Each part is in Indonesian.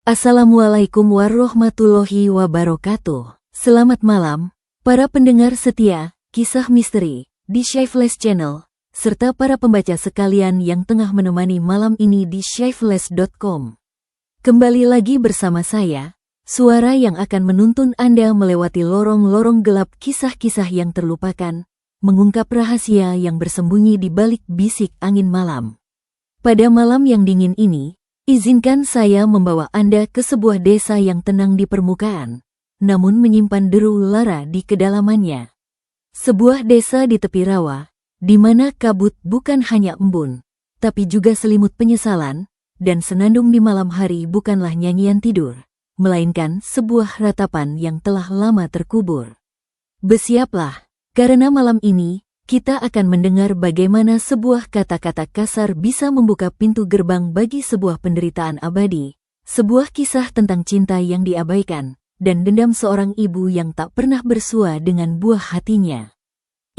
Assalamualaikum warahmatullahi wabarakatuh. Selamat malam, para pendengar setia, kisah misteri, di Shyfeless Channel, serta para pembaca sekalian yang tengah menemani malam ini di shyfeless.com. Kembali lagi bersama saya, suara yang akan menuntun Anda melewati lorong-lorong gelap kisah-kisah yang terlupakan, mengungkap rahasia yang bersembunyi di balik bisik angin malam. Pada malam yang dingin ini, izinkan saya membawa Anda ke sebuah desa yang tenang di permukaan, namun menyimpan deru lara di kedalamannya. Sebuah desa di tepi rawa, di mana kabut bukan hanya embun, tapi juga selimut penyesalan, dan senandung di malam hari bukanlah nyanyian tidur, melainkan sebuah ratapan yang telah lama terkubur. Bersiaplah, karena malam ini, kita akan mendengar bagaimana sebuah kata-kata kasar bisa membuka pintu gerbang bagi sebuah penderitaan abadi, sebuah kisah tentang cinta yang diabaikan, dan dendam seorang ibu yang tak pernah bersua dengan buah hatinya.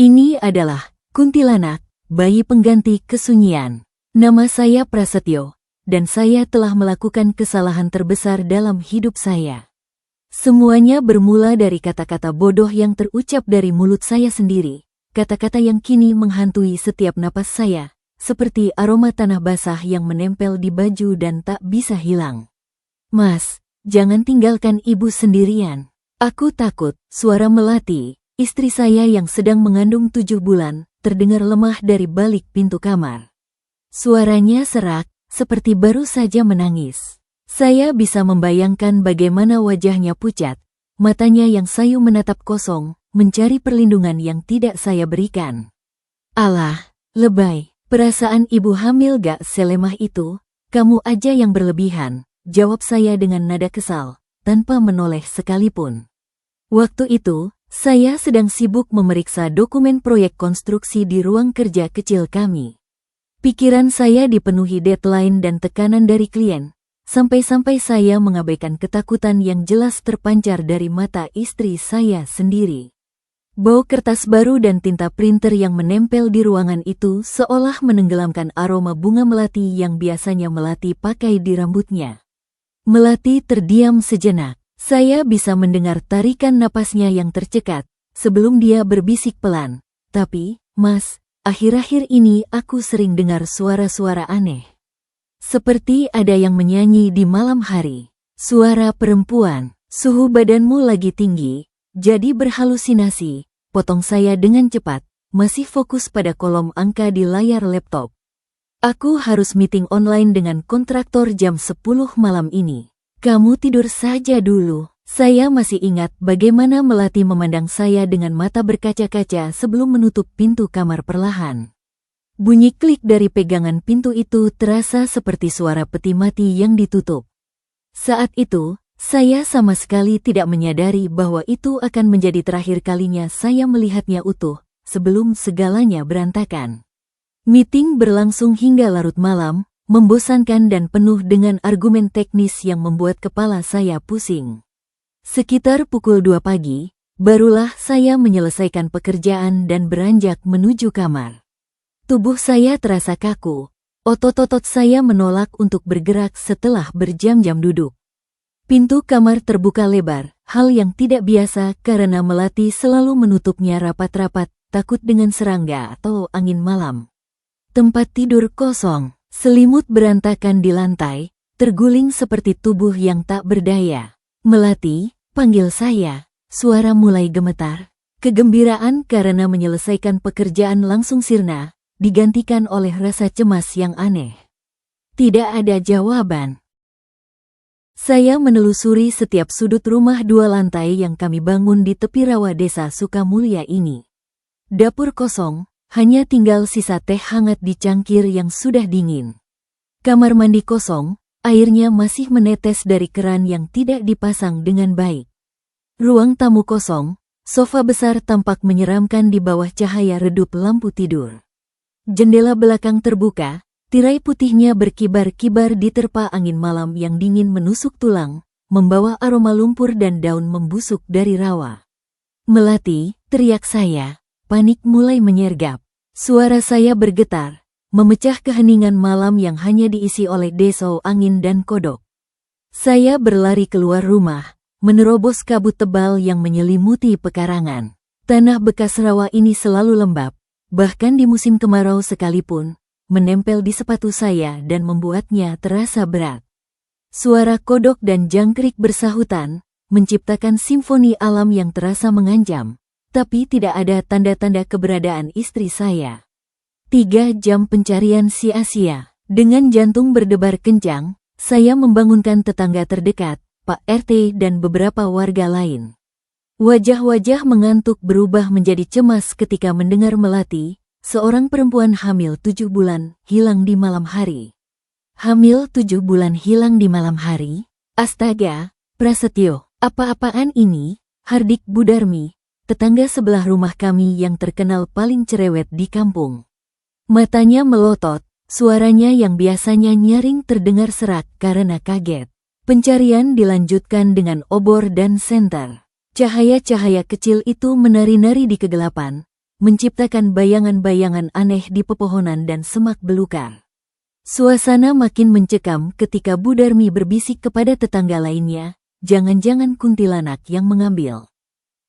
Ini adalah Kuntilanak, bayi pengganti kesunyian. Nama saya Prasetyo, dan saya telah melakukan kesalahan terbesar dalam hidup saya. Semuanya bermula dari kata-kata bodoh yang terucap dari mulut saya sendiri. Kata-kata yang kini menghantui setiap napas saya, seperti aroma tanah basah yang menempel di baju dan tak bisa hilang. Mas, jangan tinggalkan ibu sendirian. Aku takut. Suara Melati, istri saya yang sedang mengandung 7 bulan, terdengar lemah dari balik pintu kamar. Suaranya serak, seperti baru saja menangis. Saya bisa membayangkan bagaimana wajahnya pucat, matanya yang sayu menatap kosong, mencari perlindungan yang tidak saya berikan. Alah, lebay, perasaan ibu hamil gak selemah itu, kamu aja yang berlebihan, jawab saya dengan nada kesal, tanpa menoleh sekalipun. Waktu itu, saya sedang sibuk memeriksa dokumen proyek konstruksi di ruang kerja kecil kami. Pikiran saya dipenuhi deadline dan tekanan dari klien, sampai-sampai saya mengabaikan ketakutan yang jelas terpancar dari mata istri saya sendiri. Bau kertas baru dan tinta printer yang menempel di ruangan itu seolah menenggelamkan aroma bunga melati yang biasanya Melati pakai di rambutnya. Melati terdiam sejenak. Saya bisa mendengar tarikan napasnya yang tercekat, sebelum dia berbisik pelan. Tapi, Mas, akhir-akhir ini aku sering dengar suara-suara aneh. Seperti ada yang menyanyi di malam hari. Suara perempuan. Suhu badanmu lagi tinggi, jadi berhalusinasi. Potong saya dengan cepat, masih fokus pada kolom angka di layar laptop. Aku harus meeting online dengan kontraktor jam 10 malam ini. Kamu tidur saja dulu. Saya masih ingat bagaimana Melati memandang saya dengan mata berkaca-kaca sebelum menutup pintu kamar perlahan. Bunyi klik dari pegangan pintu itu terasa seperti suara peti mati yang ditutup. Saat itu, saya sama sekali tidak menyadari bahwa itu akan menjadi terakhir kalinya saya melihatnya utuh, sebelum segalanya berantakan. Meeting berlangsung hingga larut malam, membosankan dan penuh dengan argumen teknis yang membuat kepala saya pusing. Sekitar pukul 2 pagi, barulah saya menyelesaikan pekerjaan dan beranjak menuju kamar. Tubuh saya terasa kaku, otot-otot saya menolak untuk bergerak setelah berjam-jam duduk. Pintu kamar terbuka lebar, hal yang tidak biasa karena Melati selalu menutupnya rapat-rapat, takut dengan serangga atau angin malam. Tempat tidur kosong, selimut berantakan di lantai, terguling seperti tubuh yang tak berdaya. Melati, panggil saya. Suara mulai gemetar. Kegembiraan karena menyelesaikan pekerjaan langsung sirna, digantikan oleh rasa cemas yang aneh. Tidak ada jawaban. Saya menelusuri setiap sudut rumah 2 lantai yang kami bangun di tepi rawa desa Sukamulya ini. Dapur kosong, hanya tinggal sisa teh hangat di cangkir yang sudah dingin. Kamar mandi kosong, airnya masih menetes dari keran yang tidak dipasang dengan baik. Ruang tamu kosong, sofa besar tampak menyeramkan di bawah cahaya redup lampu tidur. Jendela belakang terbuka, tirai putihnya berkibar-kibar diterpa angin malam yang dingin menusuk tulang, membawa aroma lumpur dan daun membusuk dari rawa. Melati, teriak saya, panik mulai menyergap. Suara saya bergetar, memecah keheningan malam yang hanya diisi oleh desau angin dan kodok. Saya berlari keluar rumah, menerobos kabut tebal yang menyelimuti pekarangan. Tanah bekas rawa ini selalu lembab, bahkan di musim kemarau sekalipun, menempel di sepatu saya dan membuatnya terasa berat. Suara kodok dan jangkrik bersahutan, menciptakan simfoni alam yang terasa mengancam, tapi tidak ada tanda-tanda keberadaan istri saya. 3 jam pencarian sia-sia. Dengan jantung berdebar kencang, saya membangunkan tetangga terdekat, Pak RT dan beberapa warga lain. Wajah-wajah mengantuk berubah menjadi cemas ketika mendengar Melati, seorang perempuan hamil 7 bulan, hilang di malam hari. Hamil 7 bulan hilang di malam hari? Astaga, Prasetyo, apa-apaan ini? Hardik Budarmi, tetangga sebelah rumah kami yang terkenal paling cerewet di kampung. Matanya melotot, suaranya yang biasanya nyaring terdengar serak karena kaget. Pencarian dilanjutkan dengan obor dan senter. Cahaya-cahaya kecil itu menari-nari di kegelapan, menciptakan bayangan-bayangan aneh di pepohonan dan semak belukar. Suasana makin mencekam ketika Budarmi berbisik kepada tetangga lainnya, jangan-jangan kuntilanak yang mengambil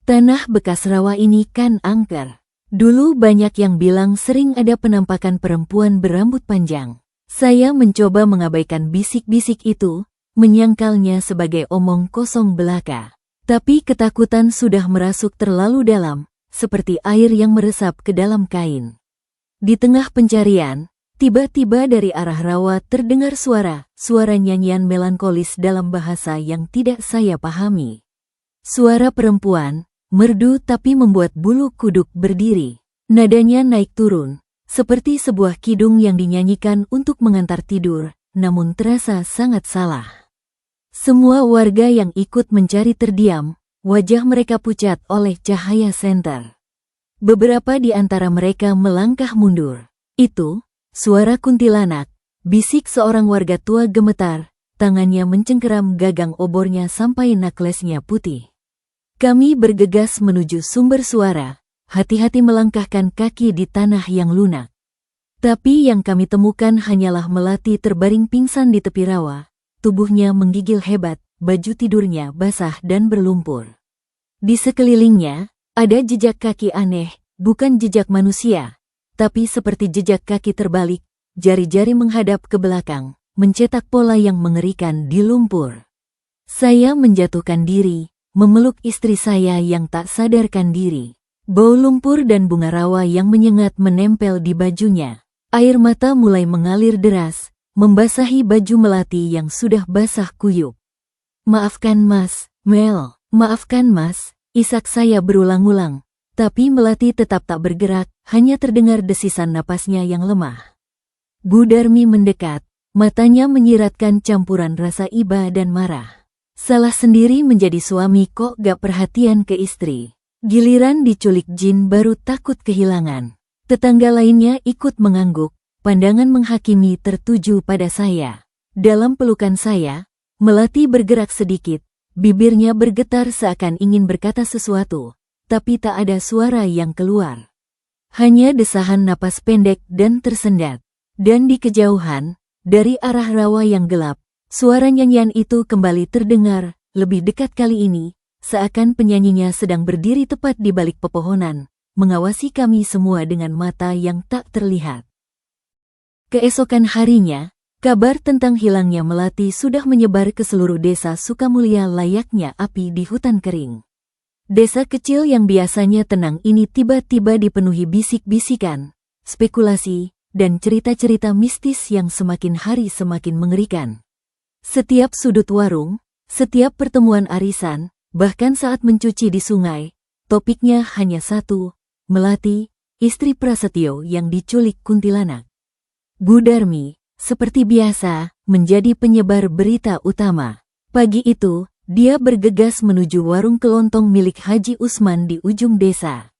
tanah bekas rawa ini kan angker. Dulu banyak yang bilang sering ada penampakan perempuan berambut panjang. Saya mencoba mengabaikan bisik-bisik itu, menyangkalnya sebagai omong kosong belaka. Tapi ketakutan sudah merasuk terlalu dalam, seperti air yang meresap ke dalam kain. Di tengah pencarian, tiba-tiba dari arah rawa terdengar suara nyanyian melankolis dalam bahasa yang tidak saya pahami. Suara perempuan, merdu tapi membuat bulu kuduk berdiri. Nadanya naik turun, seperti sebuah kidung yang dinyanyikan untuk mengantar tidur, namun terasa sangat salah. Semua warga yang ikut mencari terdiam, wajah mereka pucat oleh cahaya senter. Beberapa di antara mereka melangkah mundur. Itu, suara kuntilanak, bisik seorang warga tua gemetar, tangannya mencengkeram gagang obornya sampai naklesnya putih. Kami bergegas menuju sumber suara, hati-hati melangkahkan kaki di tanah yang lunak. Tapi yang kami temukan hanyalah Melati terbaring pingsan di tepi rawa, tubuhnya menggigil hebat, baju tidurnya basah dan berlumpur. Di sekelilingnya, ada jejak kaki aneh, bukan jejak manusia, tapi seperti jejak kaki terbalik, jari-jari menghadap ke belakang, mencetak pola yang mengerikan di lumpur. Saya menjatuhkan diri, memeluk istri saya yang tak sadarkan diri. Bau lumpur dan bunga rawa yang menyengat menempel di bajunya. Air mata mulai mengalir deras, membasahi baju Melati yang sudah basah kuyup. Maafkan Mas, Mel, maafkan Mas, isak saya berulang-ulang. Tapi Melati tetap tak bergerak, hanya terdengar desisan napasnya yang lemah. Budarmi mendekat, matanya menyiratkan campuran rasa iba dan marah. Salah sendiri menjadi suami kok gak perhatian ke istri. Giliran diculik jin baru takut kehilangan. Tetangga lainnya ikut mengangguk, pandangan menghakimi tertuju pada saya. Dalam pelukan saya, Melati bergerak sedikit, bibirnya bergetar seakan ingin berkata sesuatu, tapi tak ada suara yang keluar. Hanya desahan napas pendek dan tersendat. Dan di kejauhan, dari arah rawa yang gelap, suara nyanyian itu kembali terdengar, lebih dekat kali ini, seakan penyanyinya sedang berdiri tepat di balik pepohonan, mengawasi kami semua dengan mata yang tak terlihat. Keesokan harinya, kabar tentang hilangnya Melati sudah menyebar ke seluruh desa Sukamulya layaknya api di hutan kering. Desa kecil yang biasanya tenang ini tiba-tiba dipenuhi bisik-bisikan, spekulasi, dan cerita-cerita mistis yang semakin hari semakin mengerikan. Setiap sudut warung, setiap pertemuan arisan, bahkan saat mencuci di sungai, topiknya hanya satu, Melati, istri Prasetyo yang diculik kuntilanak. Budarmi, seperti biasa, menjadi penyebar berita utama. Pagi itu, dia bergegas menuju warung kelontong milik Haji Usman di ujung desa.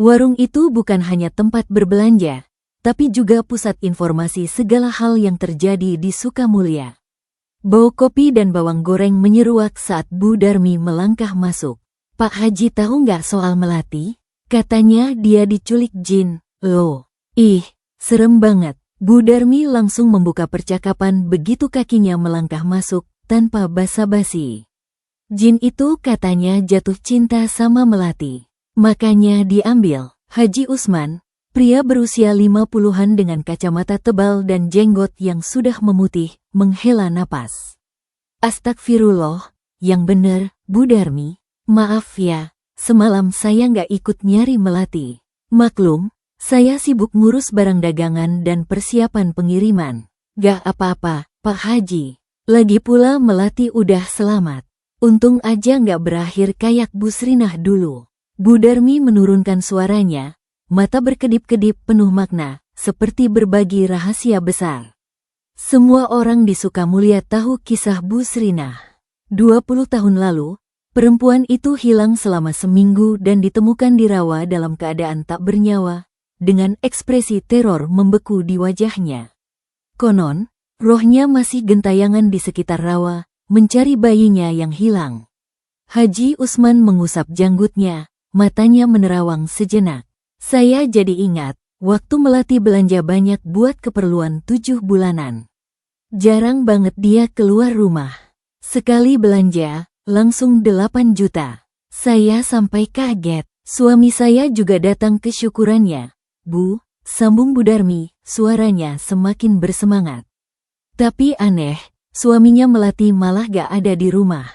Warung itu bukan hanya tempat berbelanja, tapi juga pusat informasi segala hal yang terjadi di Sukamulya. Bau kopi dan bawang goreng menyeruak saat Budarmi melangkah masuk. Pak Haji tahu nggak soal Melati? Katanya dia diculik jin. Loh, ih, serem banget. Budarmi langsung membuka percakapan begitu kakinya melangkah masuk, tanpa basa-basi. Jin itu katanya jatuh cinta sama Melati. Makanya diambil. Haji Usman, pria berusia 50-an dengan kacamata tebal dan jenggot yang sudah memutih, menghela napas. Astagfirullah, yang bener, Bu Darmi. Maaf ya, semalam saya nggak ikut nyari Melati. Maklum, saya sibuk ngurus barang dagangan dan persiapan pengiriman. Gak apa-apa, Pak Haji. Lagi pula Melati udah selamat. Untung aja nggak berakhir kayak Bu Srinah dulu. Bu Darmi menurunkan suaranya, mata berkedip-kedip penuh makna, seperti berbagi rahasia besar. Semua orang di Sukamulya tahu kisah Bu Srinah. 20 tahun lalu, perempuan itu hilang selama seminggu dan ditemukan di rawa dalam keadaan tak bernyawa, dengan ekspresi teror membeku di wajahnya. Konon, rohnya masih gentayangan di sekitar rawa, mencari bayinya yang hilang. Haji Usman mengusap janggutnya, matanya menerawang sejenak. Saya jadi ingat, waktu Melati belanja banyak buat keperluan 7 bulanan. Jarang banget dia keluar rumah. Sekali belanja, langsung 8 juta. Saya sampai kaget. Suami saya juga datang ke syukurannya. Bu, sambung Bu Darmi, suaranya semakin bersemangat. Tapi aneh, suaminya Melati malah gak ada di rumah.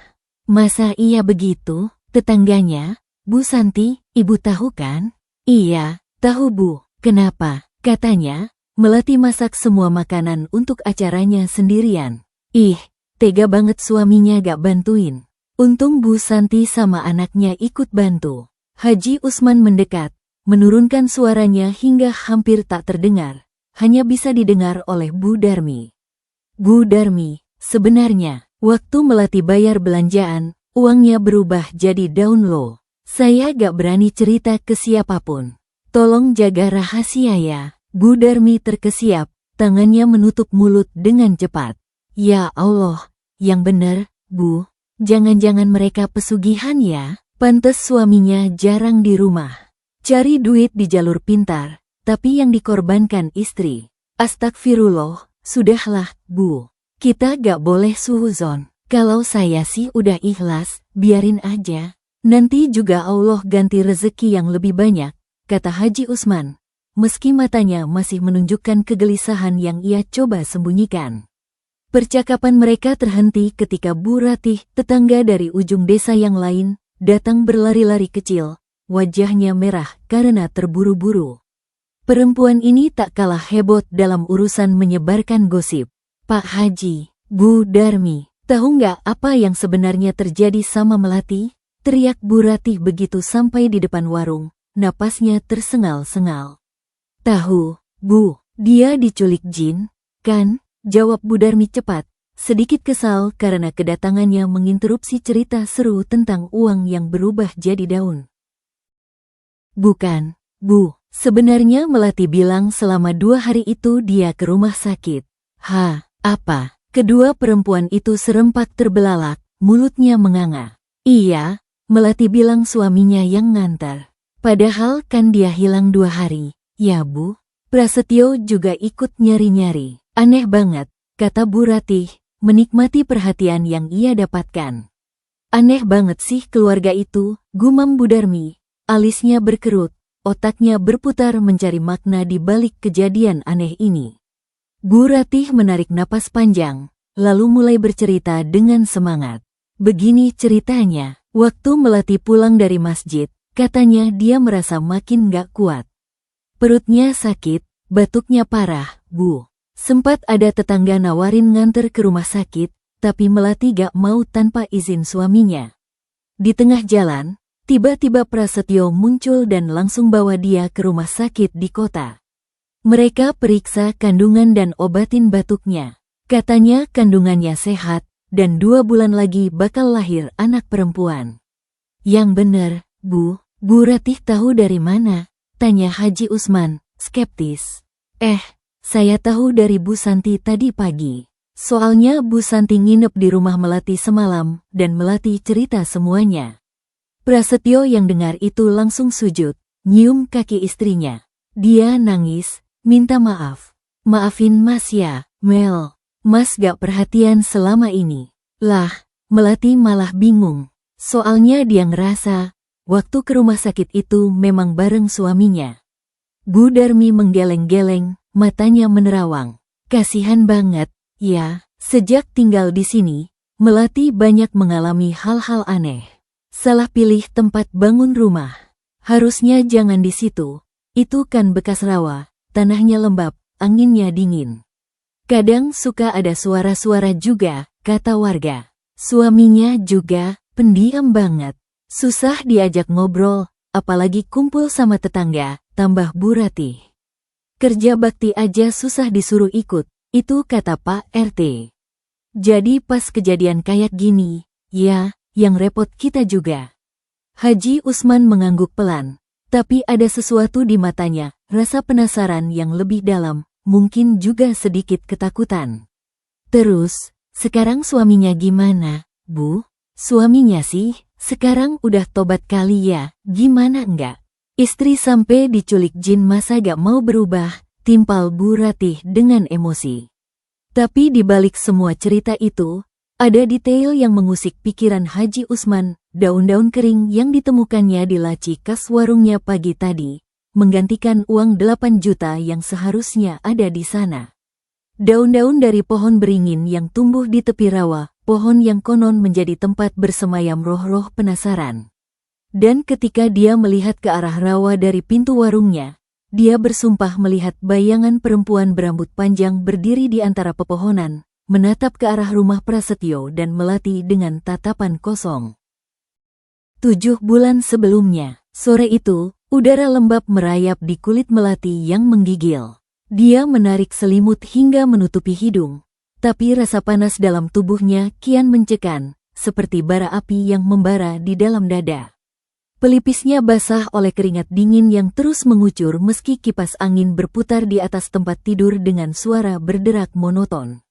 Masa iya begitu? Tetangganya, Bu Santi, ibu tahu kan? Iya, tahu Bu. Kenapa? Katanya, Melati masak semua makanan untuk acaranya sendirian. Ih, tega banget suaminya gak bantuin. Untung Bu Santi sama anaknya ikut bantu. Haji Usman mendekat, menurunkan suaranya hingga hampir tak terdengar. Hanya bisa didengar oleh Bu Darmi. Bu Darmi, sebenarnya, waktu Melati bayar belanjaan, uangnya berubah jadi daun low. Saya gak berani cerita ke siapapun. Tolong jaga rahasia ya. Bu Darmi terkesiap, tangannya menutup mulut dengan cepat. Ya Allah, yang bener, Bu. Jangan-jangan mereka pesugihan ya. Pantes suaminya jarang di rumah. Cari duit di jalur pintar, tapi yang dikorbankan istri. Astagfirullah, sudahlah, Bu. Kita gak boleh suhuzon. Kalau saya sih udah ikhlas, biarin aja. Nanti juga Allah ganti rezeki yang lebih banyak, kata Haji Usman. Meski matanya masih menunjukkan kegelisahan yang ia coba sembunyikan. Percakapan mereka terhenti ketika Bu Ratih, tetangga dari ujung desa yang lain, datang berlari-lari kecil, wajahnya merah karena terburu-buru. Perempuan ini tak kalah heboh dalam urusan menyebarkan gosip. Pak Haji, Bu Darmi, tahu nggak apa yang sebenarnya terjadi sama Melati? Teriak Bu Ratih begitu sampai di depan warung, napasnya tersengal-sengal. Tahu, Bu, dia diculik jin, kan? Jawab Bu Darmi cepat, sedikit kesal karena kedatangannya menginterupsi cerita seru tentang uang yang berubah jadi daun. Bukan, Bu, sebenarnya Melati bilang selama 2 hari itu dia ke rumah sakit. Apa? Kedua perempuan itu serempak terbelalak, mulutnya menganga. Iya, Melati bilang suaminya yang ngantar. Padahal kan dia hilang 2 hari, ya Bu? Prasetyo juga ikut nyari-nyari. Aneh banget, kata Bu Ratih, menikmati perhatian yang ia dapatkan. Aneh banget sih keluarga itu, gumam Bu Darmi. Alisnya berkerut, otaknya berputar mencari makna di balik kejadian aneh ini. Bu Ratih menarik napas panjang, lalu mulai bercerita dengan semangat. Begini ceritanya, waktu Melati pulang dari masjid, katanya dia merasa makin gak kuat. Perutnya sakit, batuknya parah, Bu. Sempat ada tetangga nawarin nganter ke rumah sakit, tapi Melati gak mau tanpa izin suaminya. Di tengah jalan, tiba-tiba Prasetyo muncul dan langsung bawa dia ke rumah sakit di kota. Mereka periksa kandungan dan obatin batuknya. Katanya kandungannya sehat, dan 2 bulan lagi bakal lahir anak perempuan. Yang bener, Bu. Bu Ratih tahu dari mana? Tanya Haji Usman, skeptis. Saya tahu dari Bu Santi tadi pagi. Soalnya Bu Santi nginep di rumah Melati semalam, dan Melati cerita semuanya. Prasetyo yang dengar itu langsung sujud, nyium kaki istrinya. Dia nangis, minta maaf. Maafin Mas ya, Mel. Mas gak perhatian selama ini. Lah, Melati malah bingung. Soalnya dia ngerasa, waktu ke rumah sakit itu memang bareng suaminya. Bu Darmi menggeleng-geleng, matanya menerawang. Kasihan banget, ya, sejak tinggal di sini, Melati banyak mengalami hal-hal aneh. Salah pilih tempat bangun rumah. Harusnya jangan di situ, itu kan bekas rawa, tanahnya lembab, anginnya dingin. Kadang suka ada suara-suara juga, kata warga. Suaminya juga pendiam banget. Susah diajak ngobrol, apalagi kumpul sama tetangga, tambah Bu Ratih. Kerja bakti aja susah disuruh ikut, itu kata Pak RT. Jadi pas kejadian kayak gini, ya, yang repot kita juga. Haji Usman mengangguk pelan, tapi ada sesuatu di matanya, rasa penasaran yang lebih dalam, mungkin juga sedikit ketakutan. Terus, sekarang suaminya gimana, Bu? Suaminya sih, sekarang udah tobat kali ya, gimana enggak? Istri sampai diculik jin masa gak mau berubah, timpal Bu Ratih dengan emosi. Tapi di balik semua cerita itu, ada detail yang mengusik pikiran Haji Usman, daun-daun kering yang ditemukannya di laci kas warungnya pagi tadi, menggantikan uang 8 juta yang seharusnya ada di sana. Daun-daun dari pohon beringin yang tumbuh di tepi rawa, pohon yang konon menjadi tempat bersemayam roh-roh penasaran. Dan ketika dia melihat ke arah rawa dari pintu warungnya, dia bersumpah melihat bayangan perempuan berambut panjang berdiri di antara pepohonan, menatap ke arah rumah Prasetyo dan Melati dengan tatapan kosong. 7 bulan sebelumnya, sore itu, udara lembab merayap di kulit Melati yang menggigil. Dia menarik selimut hingga menutupi hidung, tapi rasa panas dalam tubuhnya kian mencekam, seperti bara api yang membara di dalam dada. Pelipisnya basah oleh keringat dingin yang terus mengucur meski kipas angin berputar di atas tempat tidur dengan suara berderak monoton.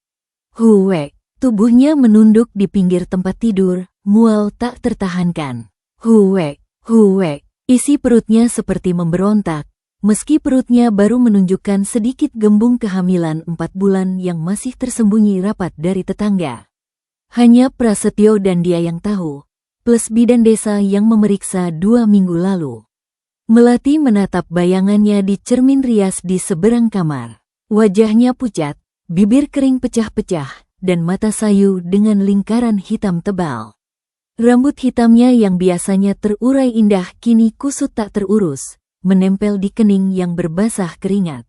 Huwek, tubuhnya menunduk di pinggir tempat tidur, mual tak tertahankan. Huwek, huwek, isi perutnya seperti memberontak. Meski perutnya baru menunjukkan sedikit gembung kehamilan 4 bulan yang masih tersembunyi rapat dari tetangga. Hanya Prasetyo dan dia yang tahu, plus bidan desa yang memeriksa 2 minggu lalu. Melati menatap bayangannya di cermin rias di seberang kamar. Wajahnya pucat, bibir kering pecah-pecah, dan mata sayu dengan lingkaran hitam tebal. Rambut hitamnya yang biasanya terurai indah kini kusut tak terurus, menempel di kening yang berbasah keringat.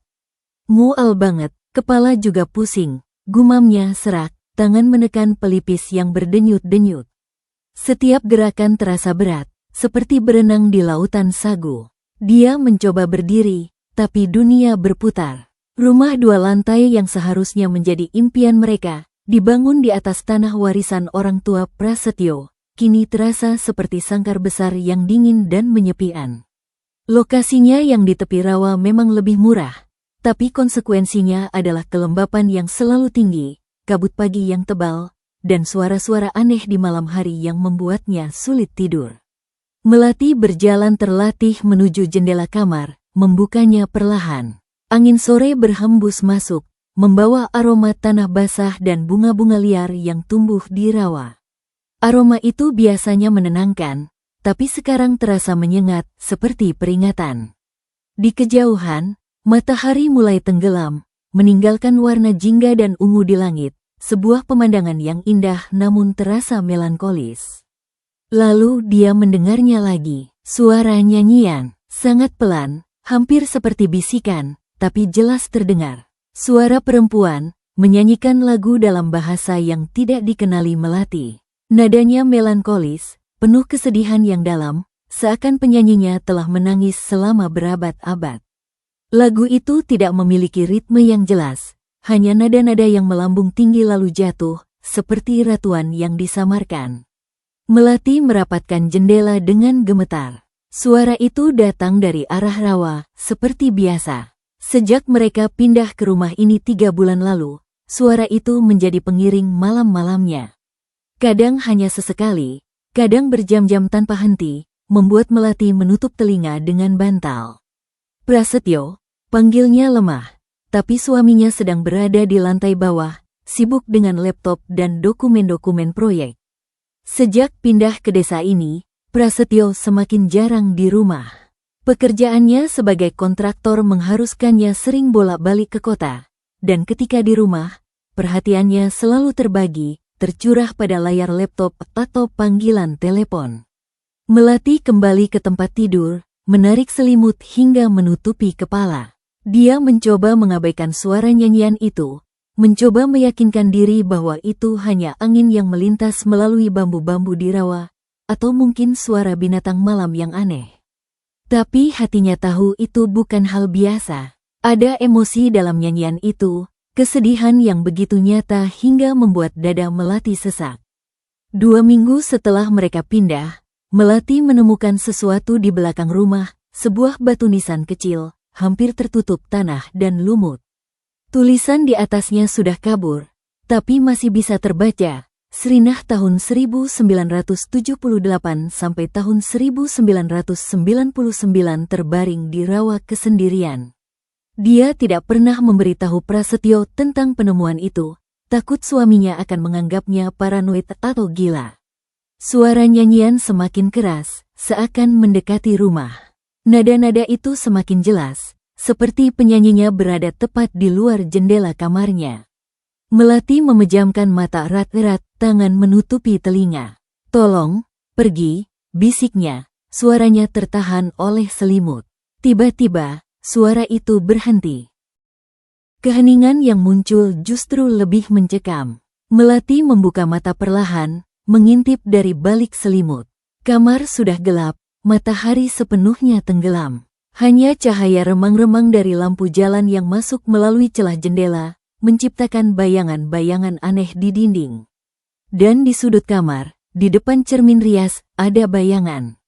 Mual banget, kepala juga pusing, gumamnya serak, tangan menekan pelipis yang berdenyut-denyut. Setiap gerakan terasa berat, seperti berenang di lautan sagu. Dia mencoba berdiri, tapi dunia berputar. Rumah 2 lantai yang seharusnya menjadi impian mereka, dibangun di atas tanah warisan orang tua Prasetyo, kini terasa seperti sangkar besar yang dingin dan menyepian. Lokasinya yang di tepi rawa memang lebih murah, tapi konsekuensinya adalah kelembapan yang selalu tinggi, kabut pagi yang tebal, dan suara-suara aneh di malam hari yang membuatnya sulit tidur. Melati berjalan terlatih menuju jendela kamar, membukanya perlahan. Angin sore berhembus masuk, membawa aroma tanah basah dan bunga-bunga liar yang tumbuh di rawa. Aroma itu biasanya menenangkan, tapi sekarang terasa menyengat, seperti peringatan. Di kejauhan, matahari mulai tenggelam, meninggalkan warna jingga dan ungu di langit, sebuah pemandangan yang indah namun terasa melankolis. Lalu dia mendengarnya lagi, suara nyanyian, sangat pelan, hampir seperti bisikan, tapi jelas terdengar. Suara perempuan, menyanyikan lagu dalam bahasa yang tidak dikenali Melati. Nadanya melankolis, penuh kesedihan yang dalam, seakan penyanyinya telah menangis selama berabad-abad. Lagu itu tidak memiliki ritme yang jelas, hanya nada-nada yang melambung tinggi lalu jatuh, seperti ratuan yang disamarkan. Melati merapatkan jendela dengan gemetar. Suara itu datang dari arah rawa, seperti biasa. Sejak mereka pindah ke rumah ini 3 bulan lalu, suara itu menjadi pengiring malam-malamnya. Kadang hanya sesekali, kadang berjam-jam tanpa henti, membuat Melati menutup telinga dengan bantal. Prasetyo, panggilnya lemah, tapi suaminya sedang berada di lantai bawah, sibuk dengan laptop dan dokumen-dokumen proyek. Sejak pindah ke desa ini, Prasetyo semakin jarang di rumah. Pekerjaannya sebagai kontraktor mengharuskannya sering bolak-balik ke kota, dan ketika di rumah, perhatiannya selalu terbagi, tercurah pada layar laptop atau panggilan telepon. Melati kembali ke tempat tidur, menarik selimut hingga menutupi kepala. Dia mencoba mengabaikan suara nyanyian itu, mencoba meyakinkan diri bahwa itu hanya angin yang melintas melalui bambu-bambu di rawa, atau mungkin suara binatang malam yang aneh. Tapi hatinya tahu itu bukan hal biasa. Ada emosi dalam nyanyian itu, kesedihan yang begitu nyata hingga membuat dada Melati sesak. 2 minggu setelah mereka pindah, Melati menemukan sesuatu di belakang rumah, sebuah batu nisan kecil, hampir tertutup tanah dan lumut. Tulisan di atasnya sudah kabur, tapi masih bisa terbaca. Srinah tahun 1978 sampai tahun 1999 terbaring di rawa kesendirian. Dia tidak pernah memberitahu Prasetyo tentang penemuan itu, takut suaminya akan menganggapnya paranoid atau gila. Suara nyanyian semakin keras, seakan mendekati rumah. Nada-nada itu semakin jelas, seperti penyanyinya berada tepat di luar jendela kamarnya. Melati memejamkan mata erat-erat, tangan menutupi telinga. "Tolong, pergi," bisiknya. Suaranya tertahan oleh selimut. Tiba-tiba, suara itu berhenti. Keheningan yang muncul justru lebih mencekam. Melati membuka mata perlahan, mengintip dari balik selimut. Kamar sudah gelap, matahari sepenuhnya tenggelam. Hanya cahaya remang-remang dari lampu jalan yang masuk melalui celah jendela, menciptakan bayangan-bayangan aneh di dinding. Dan di sudut kamar, di depan cermin rias, ada bayangan.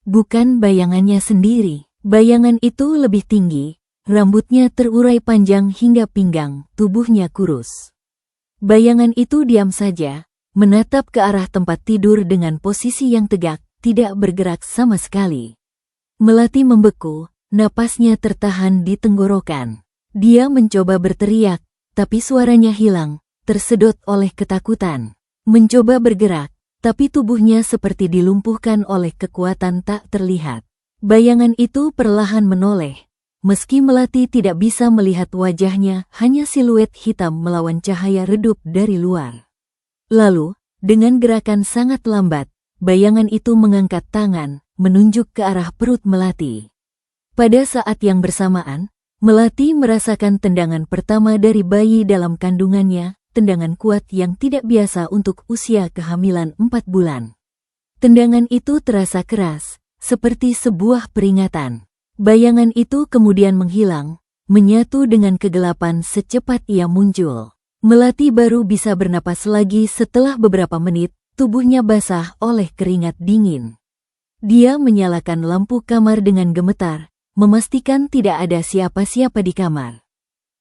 Bukan bayangannya sendiri. Bayangan itu lebih tinggi, rambutnya terurai panjang hingga pinggang, tubuhnya kurus. Bayangan itu diam saja, menatap ke arah tempat tidur dengan posisi yang tegak, tidak bergerak sama sekali. Melati membeku, napasnya tertahan di tenggorokan. Dia mencoba berteriak, tapi suaranya hilang, tersedot oleh ketakutan. Mencoba bergerak, tapi tubuhnya seperti dilumpuhkan oleh kekuatan tak terlihat. Bayangan itu perlahan menoleh. Meski Melati tidak bisa melihat wajahnya, hanya siluet hitam melawan cahaya redup dari luar. Lalu, dengan gerakan sangat lambat, bayangan itu mengangkat tangan, menunjuk ke arah perut Melati. Pada saat yang bersamaan, Melati merasakan tendangan pertama dari bayi dalam kandungannya, tendangan kuat yang tidak biasa untuk usia kehamilan 4 bulan. Tendangan itu terasa keras, seperti sebuah peringatan. Bayangan itu kemudian menghilang, menyatu dengan kegelapan secepat ia muncul. Melati baru bisa bernapas lagi setelah beberapa menit, tubuhnya basah oleh keringat dingin. Dia menyalakan lampu kamar dengan gemetar, memastikan tidak ada siapa-siapa di kamar.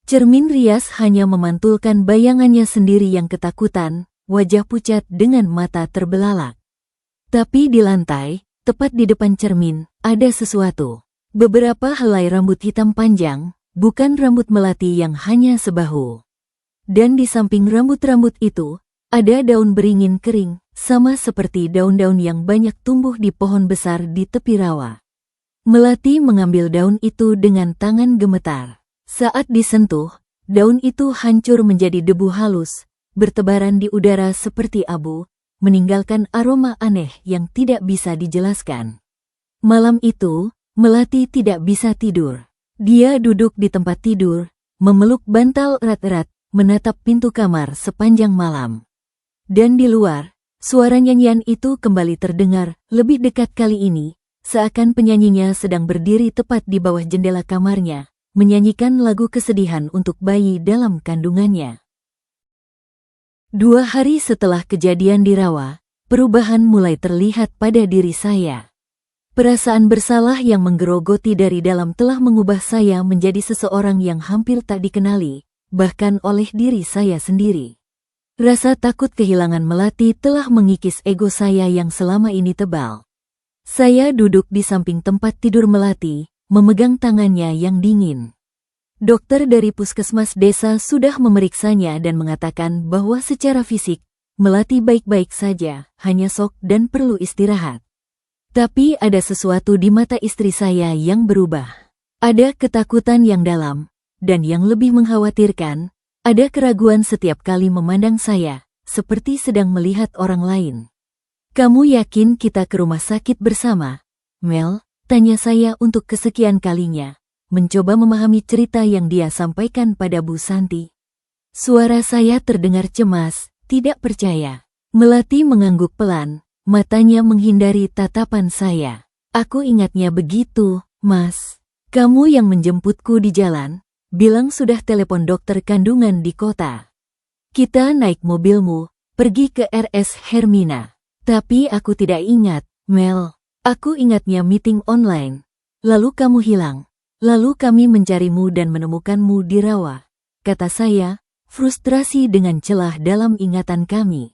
Cermin rias hanya memantulkan bayangannya sendiri yang ketakutan, wajah pucat dengan mata terbelalak. Tapi di lantai, tepat di depan cermin, ada sesuatu. Beberapa helai rambut hitam panjang, bukan rambut Melati yang hanya sebahu. Dan di samping rambut-rambut itu, ada daun beringin kering, sama seperti daun-daun yang banyak tumbuh di pohon besar di tepi rawa. Melati mengambil daun itu dengan tangan gemetar. Saat disentuh, daun itu hancur menjadi debu halus, bertebaran di udara seperti abu, meninggalkan aroma aneh yang tidak bisa dijelaskan. Malam itu, Melati tidak bisa tidur. Dia duduk di tempat tidur, memeluk bantal erat-erat, menatap pintu kamar sepanjang malam. Dan di luar, suara nyanyian itu kembali terdengar, lebih dekat kali ini, seakan penyanyinya sedang berdiri tepat di bawah jendela kamarnya, menyanyikan lagu kesedihan untuk bayi dalam kandungannya. 2 hari setelah kejadian di rawa, perubahan mulai terlihat pada diri saya. Perasaan bersalah yang menggerogoti dari dalam telah mengubah saya menjadi seseorang yang hampir tak dikenali, bahkan oleh diri saya sendiri. Rasa takut kehilangan Melati telah mengikis ego saya yang selama ini tebal. Saya duduk di samping tempat tidur Melati, memegang tangannya yang dingin. Dokter dari puskesmas desa sudah memeriksanya dan mengatakan bahwa secara fisik, Melati baik-baik saja, hanya shock dan perlu istirahat. Tapi ada sesuatu di mata istri saya yang berubah. Ada ketakutan yang dalam, dan yang lebih mengkhawatirkan, ada keraguan setiap kali memandang saya, seperti sedang melihat orang lain. Kamu yakin kita ke rumah sakit bersama, Mel? Tanya saya untuk kesekian kalinya, mencoba memahami cerita yang dia sampaikan pada Bu Santi. Suara saya terdengar cemas, tidak percaya. Melati mengangguk pelan, matanya menghindari tatapan saya. Aku ingatnya begitu, Mas. Kamu yang menjemputku di jalan, bilang sudah telepon dokter kandungan di kota. Kita naik mobilmu, pergi ke RS Hermina. Tapi aku tidak ingat, Mel. Aku ingatnya meeting online. Lalu kamu hilang. Lalu kami mencarimu dan menemukanmu di rawa. Kata saya, frustrasi dengan celah dalam ingatan kami.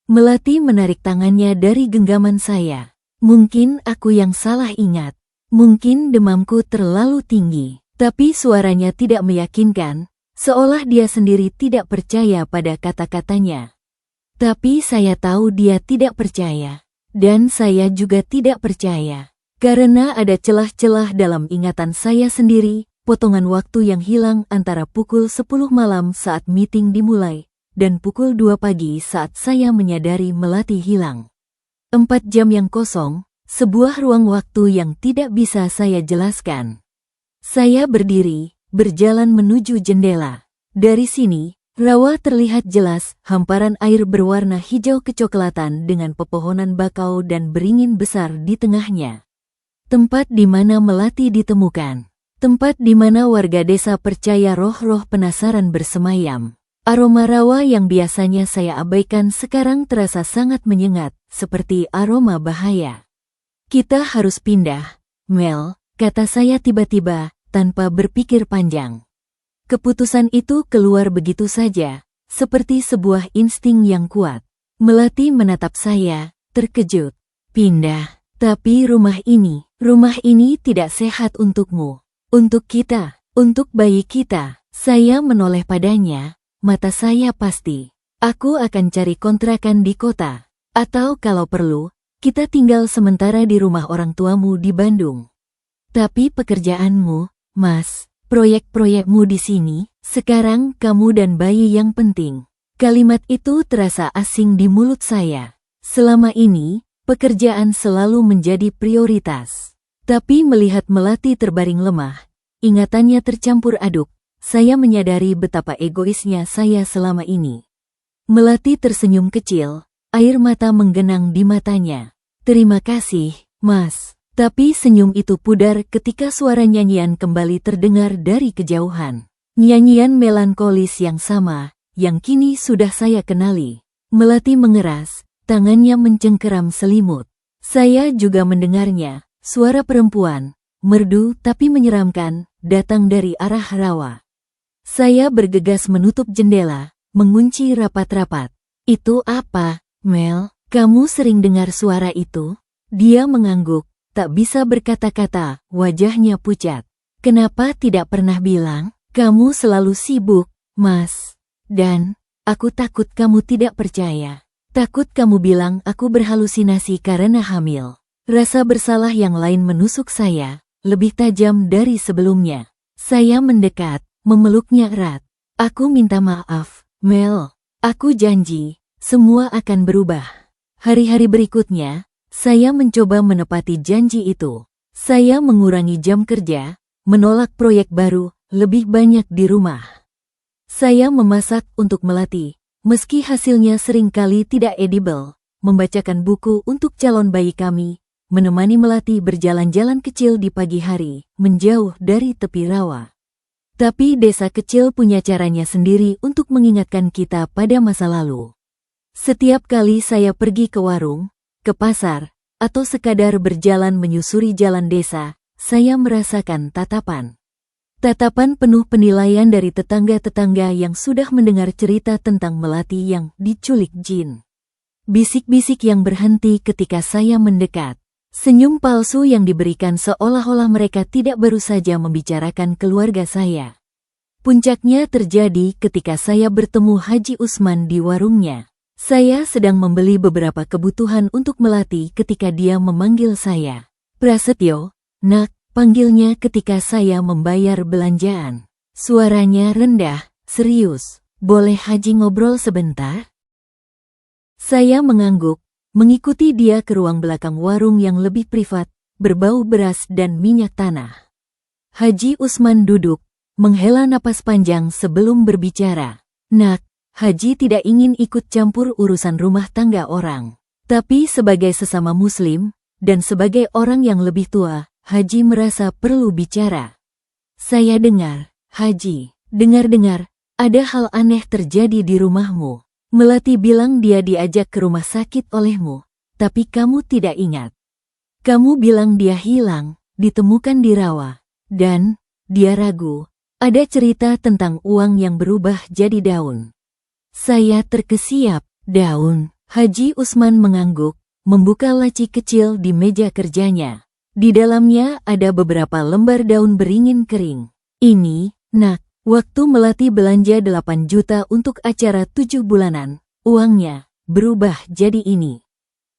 Melati menarik tangannya dari genggaman saya. Mungkin aku yang salah ingat. Mungkin demamku terlalu tinggi. Tapi suaranya tidak meyakinkan, seolah dia sendiri tidak percaya pada kata-katanya. Tapi saya tahu dia tidak percaya. Dan saya juga tidak percaya. Karena ada celah-celah dalam ingatan saya sendiri, potongan waktu yang hilang antara pukul 10 malam saat meeting dimulai, dan pukul 2 pagi saat saya menyadari Melati hilang. 4 jam yang kosong, sebuah ruang waktu yang tidak bisa saya jelaskan. Saya berdiri, berjalan menuju jendela. Dari sini, rawa terlihat jelas, hamparan air berwarna hijau kecoklatan dengan pepohonan bakau dan beringin besar di tengahnya. Tempat di mana Melati ditemukan. Tempat di mana warga desa percaya roh-roh penasaran bersemayam. Aroma rawa yang biasanya saya abaikan sekarang terasa sangat menyengat, seperti aroma bahaya. Kita harus pindah, Mel, kata saya tiba-tiba, tanpa berpikir panjang. Keputusan itu keluar begitu saja, seperti sebuah insting yang kuat. Melati menatap saya, terkejut. Pindah, tapi rumah ini tidak sehat untukmu. Untuk kita, untuk bayi kita. Saya menoleh padanya, mata saya pasti. Aku akan cari kontrakan di kota. Atau kalau perlu, kita tinggal sementara di rumah orang tuamu di Bandung. Tapi pekerjaanmu, Mas, proyek-proyekmu di sini, sekarang kamu dan bayi yang penting. Kalimat itu terasa asing di mulut saya. Selama ini, pekerjaan selalu menjadi prioritas. Tapi melihat Melati terbaring lemah, ingatannya tercampur aduk, saya menyadari betapa egoisnya saya selama ini. Melati tersenyum kecil, air mata menggenang di matanya. Terima kasih, Mas. Tapi senyum itu pudar ketika suara nyanyian kembali terdengar dari kejauhan. Nyanyian melankolis yang sama, yang kini sudah saya kenali. Melati mengeras, tangannya mencengkeram selimut. Saya juga mendengarnya, suara perempuan, merdu tapi menyeramkan, datang dari arah rawa. Saya bergegas menutup jendela, mengunci rapat-rapat. Itu apa, Mel? Kamu sering dengar suara itu? Dia mengangguk, tak bisa berkata-kata, wajahnya pucat. Kenapa tidak pernah bilang? Kamu selalu sibuk, Mas. Dan, aku takut kamu tidak percaya. Takut kamu bilang aku berhalusinasi karena hamil. Rasa bersalah yang lain menusuk saya, lebih tajam dari sebelumnya. Saya mendekat, memeluknya erat. Aku minta maaf, Mel. Aku janji, semua akan berubah. Hari-hari berikutnya, saya mencoba menepati janji itu. Saya mengurangi jam kerja, menolak proyek baru, lebih banyak di rumah. Saya memasak untuk Melati, meski hasilnya seringkali tidak edible, membacakan buku untuk calon bayi kami, menemani Melati berjalan-jalan kecil di pagi hari, menjauh dari tepi rawa. Tapi desa kecil punya caranya sendiri untuk mengingatkan kita pada masa lalu. Setiap kali saya pergi ke warung, ke pasar, atau sekadar berjalan menyusuri jalan desa, saya merasakan tatapan. Tatapan penuh penilaian dari tetangga-tetangga yang sudah mendengar cerita tentang Melati yang diculik jin. Bisik-bisik yang berhenti ketika saya mendekat. Senyum palsu yang diberikan seolah-olah mereka tidak baru saja membicarakan keluarga saya. Puncaknya terjadi ketika saya bertemu Haji Usman di warungnya. Saya sedang membeli beberapa kebutuhan untuk Melati ketika dia memanggil saya. Prasetyo, nak, panggilnya ketika saya membayar belanjaan. Suaranya rendah, serius. Boleh Haji ngobrol sebentar? Saya mengangguk, mengikuti dia ke ruang belakang warung yang lebih privat, berbau beras dan minyak tanah. Haji Usman duduk, menghela napas panjang sebelum berbicara. Nak, Haji tidak ingin ikut campur urusan rumah tangga orang. Tapi sebagai sesama muslim, dan sebagai orang yang lebih tua, Haji merasa perlu bicara. Saya dengar, Haji, dengar-dengar, ada hal aneh terjadi di rumahmu. Melati bilang dia diajak ke rumah sakit olehmu, tapi kamu tidak ingat. Kamu bilang dia hilang, ditemukan di rawa, dan dia ragu. Ada cerita tentang uang yang berubah jadi daun. Saya terkesiap. Daun. Haji Usman mengangguk, membuka laci kecil di meja kerjanya. Di dalamnya ada beberapa lembar daun beringin kering. Ini, nak, waktu Melati belanja 8 juta untuk acara 7 bulanan, uangnya berubah jadi ini.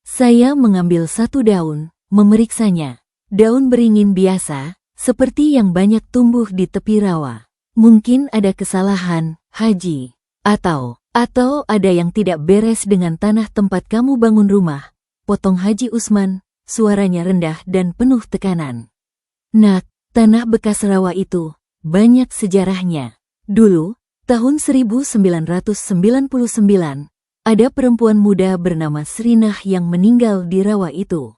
Saya mengambil satu daun, memeriksanya. Daun beringin biasa, seperti yang banyak tumbuh di tepi rawa. Mungkin ada kesalahan, Haji. Atau ada yang tidak beres dengan tanah tempat kamu bangun rumah. Potong Haji Usman, suaranya rendah dan penuh tekanan. Nak, tanah bekas rawa itu banyak sejarahnya. Dulu, tahun 1999, ada perempuan muda bernama Srinah yang meninggal di rawa itu.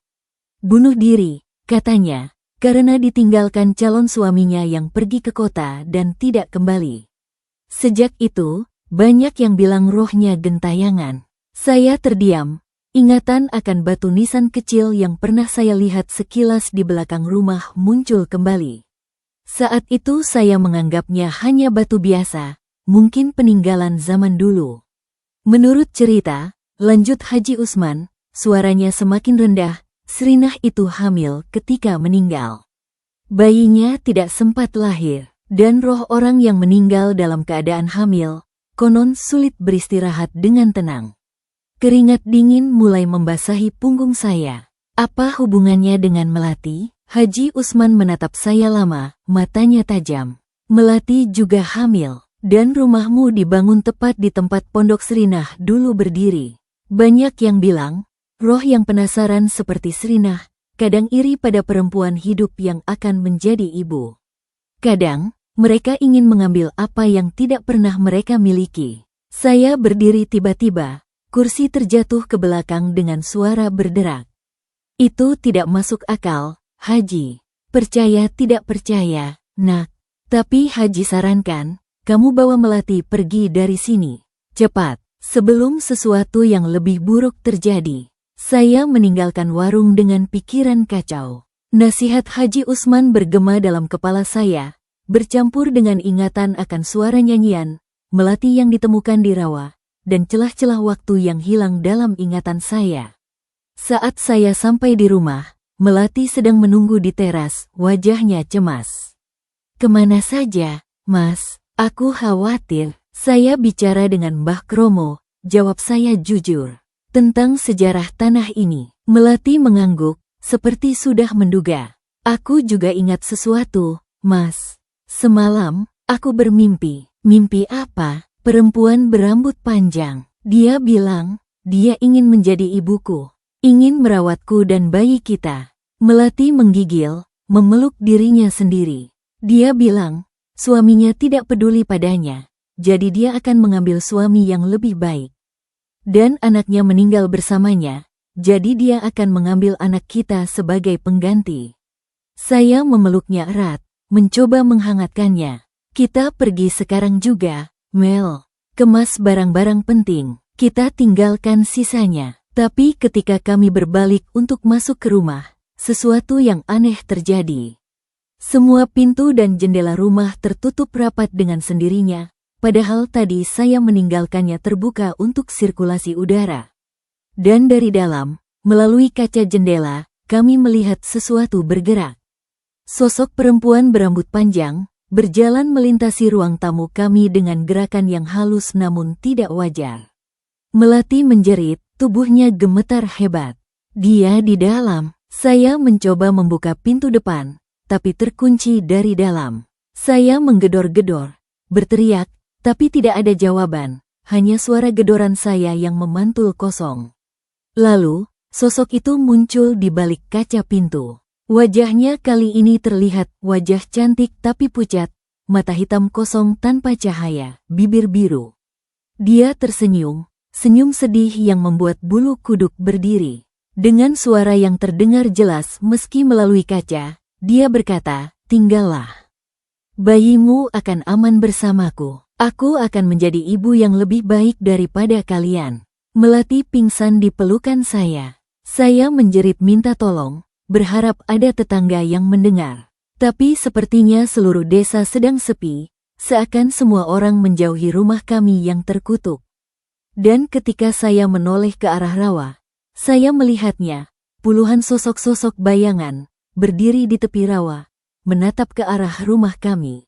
Bunuh diri, katanya, karena ditinggalkan calon suaminya yang pergi ke kota dan tidak kembali. Sejak itu, banyak yang bilang rohnya gentayangan. Saya terdiam, ingatan akan batu nisan kecil yang pernah saya lihat sekilas di belakang rumah muncul kembali. Saat itu saya menganggapnya hanya batu biasa, mungkin peninggalan zaman dulu. Menurut cerita, lanjut Haji Usman, suaranya semakin rendah, Srinah itu hamil ketika meninggal. Bayinya tidak sempat lahir, dan roh orang yang meninggal dalam keadaan hamil, konon sulit beristirahat dengan tenang. Keringat dingin mulai membasahi punggung saya. Apa hubungannya dengan Melati? Haji Usman menatap saya lama, matanya tajam. Melati juga hamil, dan rumahmu dibangun tepat di tempat pondok Srinah dulu berdiri. Banyak yang bilang, roh yang penasaran seperti Srinah, kadang iri pada perempuan hidup yang akan menjadi ibu. Kadang, mereka ingin mengambil apa yang tidak pernah mereka miliki. Saya berdiri tiba-tiba, kursi terjatuh ke belakang dengan suara berderak. Itu tidak masuk akal, Haji. Percaya tidak percaya, nak. Tapi Haji sarankan, kamu bawa Melati pergi dari sini. Cepat, sebelum sesuatu yang lebih buruk terjadi. Saya meninggalkan warung dengan pikiran kacau. Nasihat Haji Usman bergema dalam kepala saya, bercampur dengan ingatan akan suara nyanyian, Melati yang ditemukan di rawa, dan celah-celah waktu yang hilang dalam ingatan saya. Saat saya sampai di rumah, Melati sedang menunggu di teras, wajahnya cemas. Kemana saja, Mas? Aku khawatir. Saya bicara dengan Mbah Kromo, jawab saya jujur. Tentang sejarah tanah ini, Melati mengangguk, seperti sudah menduga. Aku juga ingat sesuatu, Mas. Semalam, aku bermimpi. Mimpi apa? Perempuan berambut panjang. Dia bilang, dia ingin menjadi ibuku. Ingin merawatku dan bayi kita. Melati menggigil, memeluk dirinya sendiri. Dia bilang, suaminya tidak peduli padanya. Jadi dia akan mengambil suami yang lebih baik. Dan anaknya meninggal bersamanya, jadi dia akan mengambil anak kita sebagai pengganti. Saya memeluknya erat, mencoba menghangatkannya. Kita pergi sekarang juga, Mel. Kemas barang-barang penting, kita tinggalkan sisanya. Tapi ketika kami berbalik untuk masuk ke rumah, sesuatu yang aneh terjadi. Semua pintu dan jendela rumah tertutup rapat dengan sendirinya. Padahal tadi saya meninggalkannya terbuka untuk sirkulasi udara. Dan dari dalam, melalui kaca jendela, kami melihat sesuatu bergerak. Sosok perempuan berambut panjang, berjalan melintasi ruang tamu kami dengan gerakan yang halus namun tidak wajar. Melati menjerit, tubuhnya gemetar hebat. Dia di dalam. Saya mencoba membuka pintu depan, tapi terkunci dari dalam. Saya menggedor-gedor, berteriak, tapi tidak ada jawaban, hanya suara gedoran saya yang memantul kosong. Lalu, sosok itu muncul di balik kaca pintu. Wajahnya kali ini terlihat wajah cantik tapi pucat, mata hitam kosong tanpa cahaya, bibir biru. Dia tersenyum, senyum sedih yang membuat bulu kuduk berdiri. Dengan suara yang terdengar jelas meski melalui kaca, dia berkata, "Tinggallah. Bayimu akan aman bersamaku. Aku akan menjadi ibu yang lebih baik daripada kalian." Melati pingsan di pelukan saya. Saya menjerit minta tolong, berharap ada tetangga yang mendengar. Tapi sepertinya seluruh desa sedang sepi, seakan semua orang menjauhi rumah kami yang terkutuk. Dan ketika saya menoleh ke arah rawa, saya melihatnya, puluhan sosok-sosok bayangan, berdiri di tepi rawa, menatap ke arah rumah kami.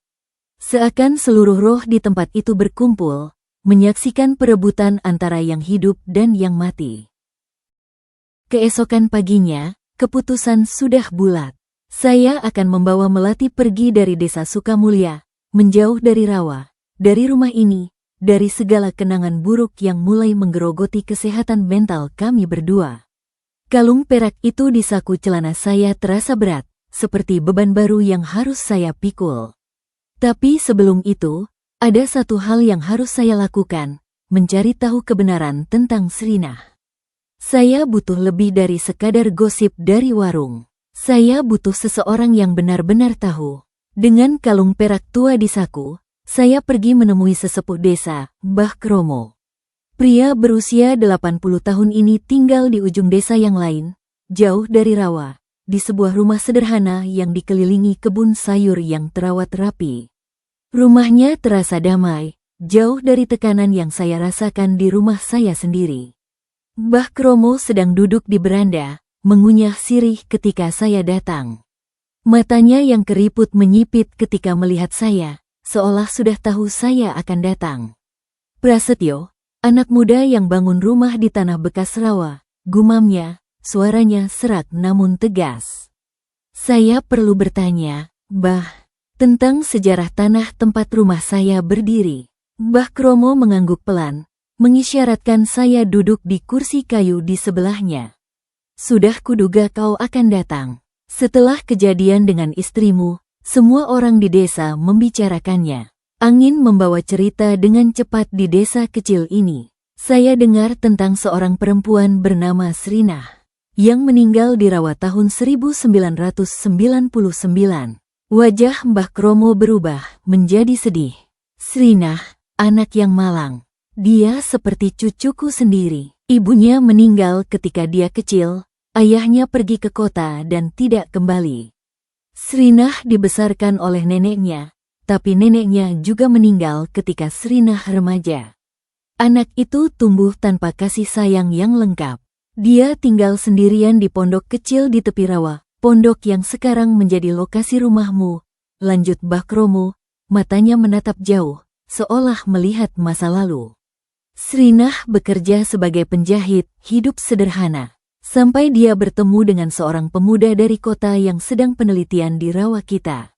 Seakan seluruh roh di tempat itu berkumpul, menyaksikan perebutan antara yang hidup dan yang mati. Keesokan paginya, keputusan sudah bulat. Saya akan membawa Melati pergi dari desa Sukamulya, menjauh dari rawa, dari rumah ini, dari segala kenangan buruk yang mulai menggerogoti kesehatan mental kami berdua. Kalung perak itu di saku celana saya terasa berat, seperti beban baru yang harus saya pikul. Tapi sebelum itu, ada satu hal yang harus saya lakukan, mencari tahu kebenaran tentang Srinah. Saya butuh lebih dari sekadar gosip dari warung. Saya butuh seseorang yang benar-benar tahu. Dengan kalung perak tua di saku, saya pergi menemui sesepuh desa, Mbah Kromo. Pria berusia 80 tahun ini tinggal di ujung desa yang lain, jauh dari rawa, di sebuah rumah sederhana yang dikelilingi kebun sayur yang terawat rapi. Rumahnya terasa damai, jauh dari tekanan yang saya rasakan di rumah saya sendiri. Mbah Kromo sedang duduk di beranda, mengunyah sirih ketika saya datang. Matanya yang keriput menyipit ketika melihat saya, seolah sudah tahu saya akan datang. "Prasetyo, anak muda yang bangun rumah di tanah bekas rawa," gumamnya, suaranya serak namun tegas. "Saya perlu bertanya, Mbah, tentang sejarah tanah tempat rumah saya berdiri." Mbah Kromo mengangguk pelan, mengisyaratkan saya duduk di kursi kayu di sebelahnya. "Sudah kuduga kau akan datang. Setelah kejadian dengan istrimu, semua orang di desa membicarakannya. Angin membawa cerita dengan cepat di desa kecil ini. Saya dengar tentang seorang perempuan bernama Srinah, yang meninggal di rawa tahun 1999. Wajah Mbah Kromo berubah menjadi sedih. "Srinah, anak yang malang. Dia seperti cucuku sendiri. Ibunya meninggal ketika dia kecil, ayahnya pergi ke kota dan tidak kembali. Srinah dibesarkan oleh neneknya, tapi neneknya juga meninggal ketika Srinah remaja. Anak itu tumbuh tanpa kasih sayang yang lengkap. Dia tinggal sendirian di pondok kecil di tepi rawa, pondok yang sekarang menjadi lokasi rumahmu," lanjut Mbah Kromo, matanya menatap jauh, seolah melihat masa lalu. "Srinah bekerja sebagai penjahit, hidup sederhana, sampai dia bertemu dengan seorang pemuda dari kota yang sedang penelitian di rawa kita.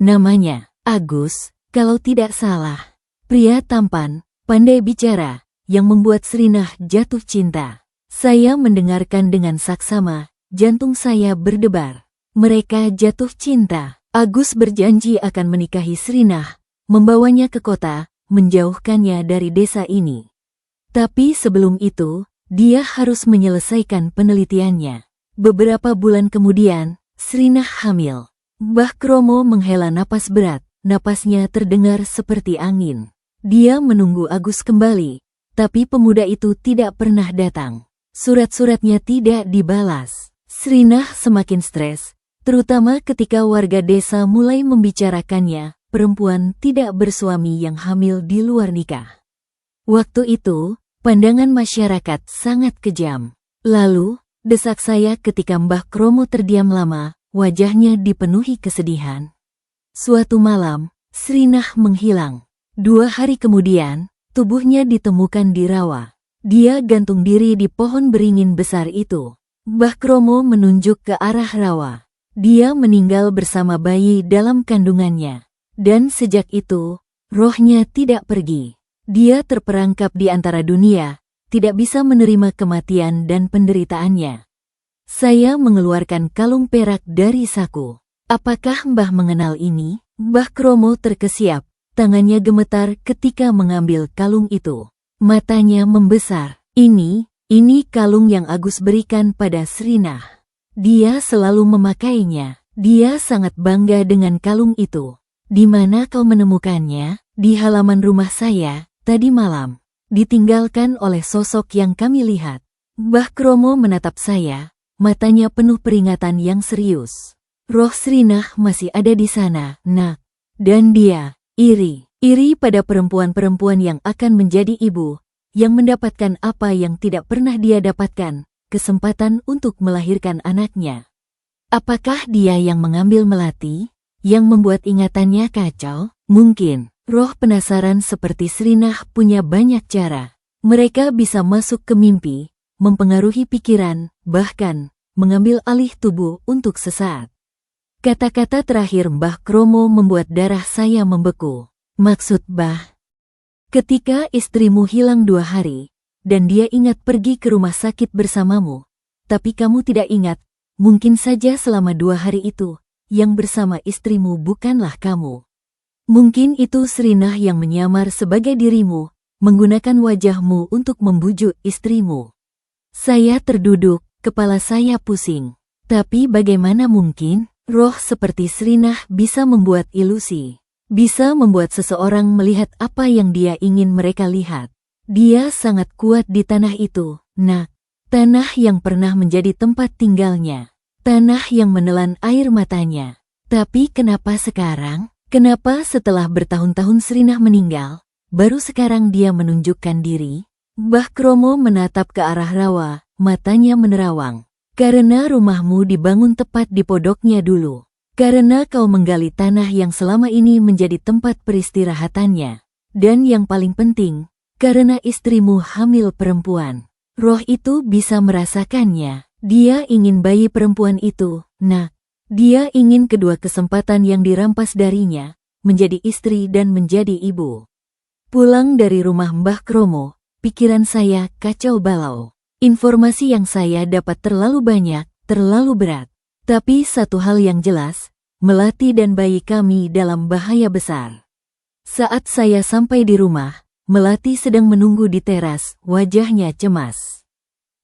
Namanya Agus, kalau tidak salah. Pria tampan, pandai bicara, yang membuat Srinah jatuh cinta. Saya mendengarkan dengan saksama, jantung saya berdebar. Mereka jatuh cinta. Agus berjanji akan menikahi Srinah, membawanya ke kota, menjauhkannya dari desa ini. Tapi sebelum itu, dia harus menyelesaikan penelitiannya. Beberapa bulan kemudian, Srinah hamil. Mbah Kromo menghela napas berat, napasnya terdengar seperti angin. Dia menunggu Agus kembali, tapi pemuda itu tidak pernah datang. Surat-suratnya tidak dibalas. Srinah semakin stres, terutama ketika warga desa mulai membicarakannya, perempuan tidak bersuami yang hamil di luar nikah. Waktu itu, pandangan masyarakat sangat kejam. Lalu, desak saya ketika Mbah Kromo terdiam lama, wajahnya dipenuhi kesedihan. Suatu malam, Srinah menghilang. 2 hari kemudian, tubuhnya ditemukan di rawa. Dia gantung diri di pohon beringin besar itu. Mbah Kromo menunjuk ke arah rawa. Dia meninggal bersama bayi dalam kandungannya. Dan sejak itu, rohnya tidak pergi. Dia terperangkap di antara dunia, tidak bisa menerima kematian dan penderitaannya. Saya mengeluarkan kalung perak dari saku. Apakah Mbah mengenal ini? Mbah Kromo terkesiap, tangannya gemetar ketika mengambil kalung itu. Matanya membesar. Ini kalung yang Agus berikan pada Srinah. Dia selalu memakainya. Dia sangat bangga dengan kalung itu. Di mana kau menemukannya? Di halaman rumah saya, tadi malam. Ditinggalkan oleh sosok yang kami lihat. Mbah Kromo menatap saya, matanya penuh peringatan yang serius. Roh Srinah masih ada di sana, nak. Dan dia iri pada perempuan-perempuan yang akan menjadi ibu, yang mendapatkan apa yang tidak pernah dia dapatkan, kesempatan untuk melahirkan anaknya. Apakah dia yang mengambil melati, yang membuat ingatannya kacau? Mungkin. Roh penasaran seperti Srinah punya banyak cara. Mereka bisa masuk ke mimpi, mempengaruhi pikiran, bahkan mengambil alih tubuh untuk sesaat. Kata-kata terakhir Mbah Kromo membuat darah saya membeku. Maksud Bah, ketika istrimu hilang 2 hari, dan dia ingat pergi ke rumah sakit bersamamu, tapi kamu tidak ingat, mungkin saja selama 2 hari itu, yang bersama istrimu bukanlah kamu. Mungkin itu Srinah yang menyamar sebagai dirimu, menggunakan wajahmu untuk membujuk istrimu. Saya terduduk, kepala saya pusing. Tapi bagaimana mungkin? Roh seperti Srinah bisa membuat ilusi. Bisa membuat seseorang melihat apa yang dia ingin mereka lihat. Dia sangat kuat di tanah itu, nak. Tanah yang pernah menjadi tempat tinggalnya. Tanah yang menelan air matanya. Tapi kenapa sekarang? Kenapa setelah bertahun-tahun Srinah meninggal, baru sekarang dia menunjukkan diri? Mbah Kromo menatap ke arah rawa, matanya menerawang. Karena rumahmu dibangun tepat di podoknya dulu. Karena kau menggali tanah yang selama ini menjadi tempat peristirahatannya. Dan yang paling penting, karena istrimu hamil perempuan. Roh itu bisa merasakannya. Dia ingin bayi perempuan itu, nak. Dia ingin kedua kesempatan yang dirampas darinya, menjadi istri dan menjadi ibu. Pulang dari rumah Mbah Kromo, pikiran saya kacau balau. Informasi yang saya dapat terlalu banyak, terlalu berat. Tapi satu hal yang jelas, Melati dan bayi kami dalam bahaya besar. Saat saya sampai di rumah, Melati sedang menunggu di teras, wajahnya cemas.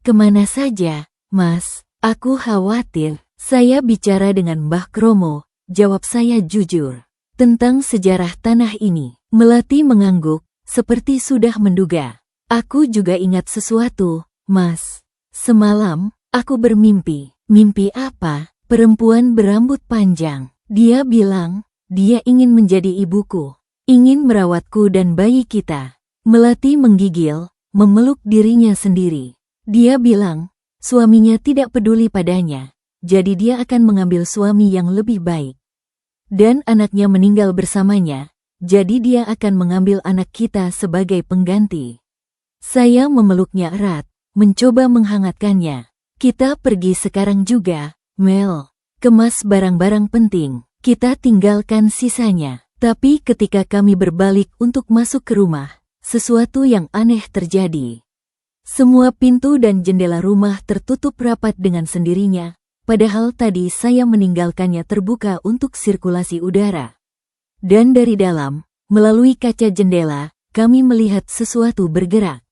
Kemana saja, Mas? Aku khawatir. Saya bicara dengan Mbah Kromo, jawab saya jujur. Tentang sejarah tanah ini, Melati mengangguk, seperti sudah menduga. Aku juga ingat sesuatu. Mas, semalam, aku bermimpi. Mimpi apa? Perempuan berambut panjang. Dia bilang, dia ingin menjadi ibuku. Ingin merawatku dan bayi kita. Melati menggigil, memeluk dirinya sendiri. Dia bilang, suaminya tidak peduli padanya. Jadi dia akan mengambil suami yang lebih baik. Dan anaknya meninggal bersamanya. Jadi dia akan mengambil anak kita sebagai pengganti. Saya memeluknya erat. Mencoba menghangatkannya. Kita pergi sekarang juga, Mel. Kemas barang-barang penting. Kita tinggalkan sisanya. Tapi ketika kami berbalik untuk masuk ke rumah, sesuatu yang aneh terjadi. Semua pintu dan jendela rumah tertutup rapat dengan sendirinya, padahal tadi saya meninggalkannya terbuka untuk sirkulasi udara. Dan dari dalam, melalui kaca jendela, kami melihat sesuatu bergerak.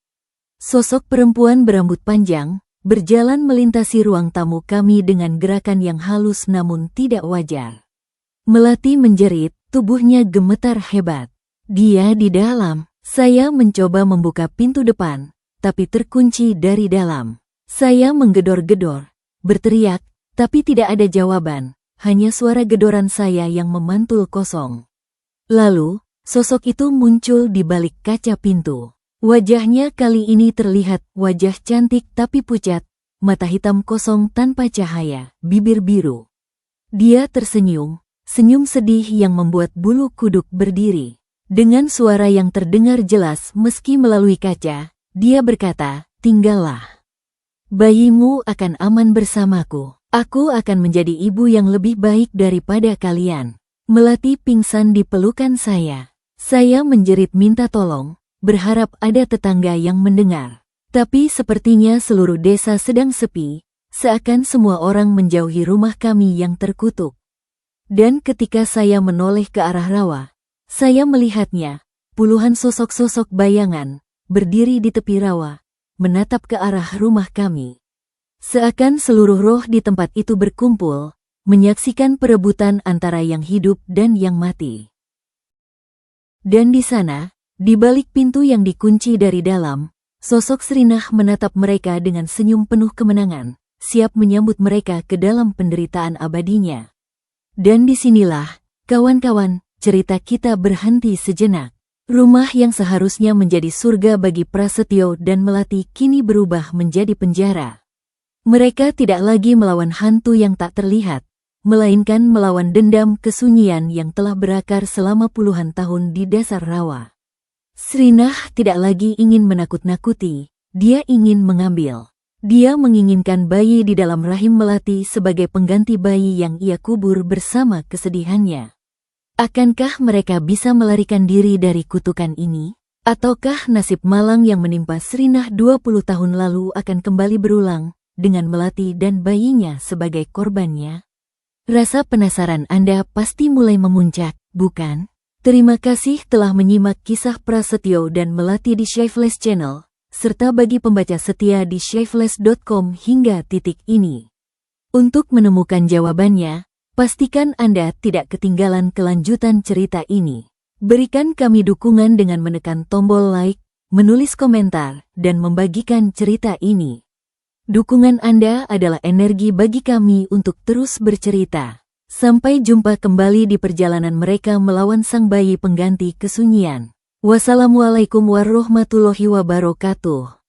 Sosok perempuan berambut panjang, berjalan melintasi ruang tamu kami dengan gerakan yang halus namun tidak wajar. Melati menjerit, tubuhnya gemetar hebat. Dia di dalam. Saya mencoba membuka pintu depan, tapi terkunci dari dalam. Saya menggedor-gedor, berteriak, tapi tidak ada jawaban, hanya suara gedoran saya yang memantul kosong. Lalu, sosok itu muncul di balik kaca pintu. Wajahnya kali ini terlihat wajah cantik tapi pucat, mata hitam kosong tanpa cahaya, bibir biru. Dia tersenyum, senyum sedih yang membuat bulu kuduk berdiri. Dengan suara yang terdengar jelas meski melalui kaca, dia berkata, "Tinggallah. Bayimu akan aman bersamaku. Aku akan menjadi ibu yang lebih baik daripada kalian." Melati pingsan di pelukan saya. Saya menjerit minta tolong, berharap ada tetangga yang mendengar. Tapi sepertinya seluruh desa sedang sepi, seakan semua orang menjauhi rumah kami yang terkutuk. Dan ketika saya menoleh ke arah rawa, saya melihatnya, puluhan sosok-sosok bayangan, berdiri di tepi rawa, menatap ke arah rumah kami. Seakan seluruh roh di tempat itu berkumpul, menyaksikan perebutan antara yang hidup dan yang mati. Dan di sana, di balik pintu yang dikunci dari dalam, sosok Srinah menatap mereka dengan senyum penuh kemenangan, siap menyambut mereka ke dalam penderitaan abadinya. Dan disinilah, kawan-kawan, cerita kita berhenti sejenak. Rumah yang seharusnya menjadi surga bagi Prasetyo dan Melati kini berubah menjadi penjara. Mereka tidak lagi melawan hantu yang tak terlihat, melainkan melawan dendam kesunyian yang telah berakar selama puluhan tahun di dasar rawa. Srinah tidak lagi ingin menakut-nakuti, dia ingin mengambil. Dia menginginkan bayi di dalam rahim Melati sebagai pengganti bayi yang ia kubur bersama kesedihannya. Akankah mereka bisa melarikan diri dari kutukan ini? Ataukah nasib malang yang menimpa Srinah 20 tahun lalu akan kembali berulang, dengan Melati dan bayinya sebagai korbannya? Rasa penasaran Anda pasti mulai memuncak, bukan? Terima kasih telah menyimak kisah Prasetyo dan Melati di Shyflash Channel, serta bagi pembaca setia di shyflash.com hingga titik ini. Untuk menemukan jawabannya, pastikan Anda tidak ketinggalan kelanjutan cerita ini. Berikan kami dukungan dengan menekan tombol like, menulis komentar, dan membagikan cerita ini. Dukungan Anda adalah energi bagi kami untuk terus bercerita. Sampai jumpa kembali di perjalanan mereka melawan sang bayi pengganti kesunyian. Wassalamualaikum warahmatullahi wabarakatuh.